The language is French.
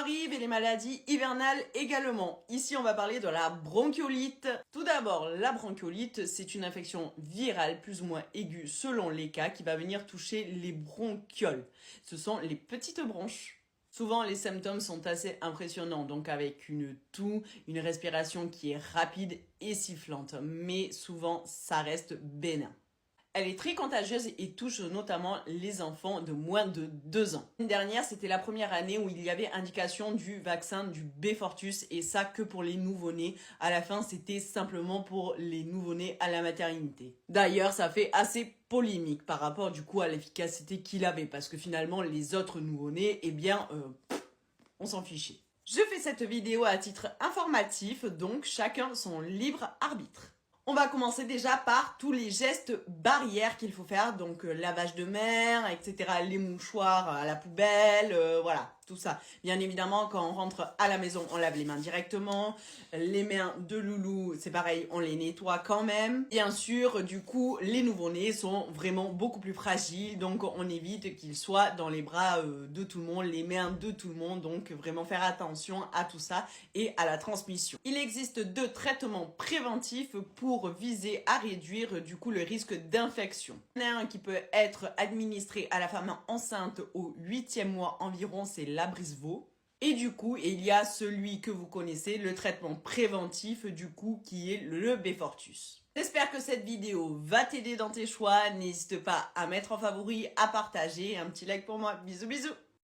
arrive et les maladies hivernales également. Ici, on va parler de la bronchiolite. Tout d'abord, la bronchiolite, c'est une infection virale plus ou moins aiguë selon les cas qui va venir toucher les bronchioles. Ce sont les petites bronches. Souvent, les symptômes sont assez impressionnants, donc avec une toux, une respiration qui est rapide et sifflante, mais souvent, ça reste bénin. Elle est très contagieuse et touche notamment les enfants de moins de 2 ans. L'année dernière, c'était la première année où il y avait indication du vaccin du Beyfortus et ça que pour les nouveau-nés. À la fin, c'était simplement pour les nouveau-nés à la maternité. D'ailleurs, ça fait assez polémique par rapport du coup à l'efficacité qu'il avait parce que finalement, les autres nouveau-nés, eh bien, on s'en fichait. Je fais cette vidéo à titre informatif, donc chacun son libre arbitre. On va commencer déjà par tous les gestes barrières qu'il faut faire, donc lavage de mer, etc., les mouchoirs à la poubelle, voilà, tout ça. Bien évidemment, quand on rentre à la maison, on lave les mains directement. Les mains de loulou, c'est pareil, on les nettoie quand même. Bien sûr, du coup, les nouveau-nés sont vraiment beaucoup plus fragiles, donc on évite qu'ils soient dans les bras de tout le monde, les mains de tout le monde, donc vraiment faire attention à tout ça et à la transmission. Il existe 2 traitements préventifs pour viser à réduire du coup le risque d'infection. Il y en a un qui peut être administré à la femme enceinte au 8e mois environ, c'est l'Abrysvo. Et du coup, il y a celui que vous connaissez, le traitement préventif du coup qui est le Beyfortus. J'espère que cette vidéo va t'aider dans tes choix. N'hésite pas à mettre en favori, à partager. Un petit like pour moi. Bisous bisous.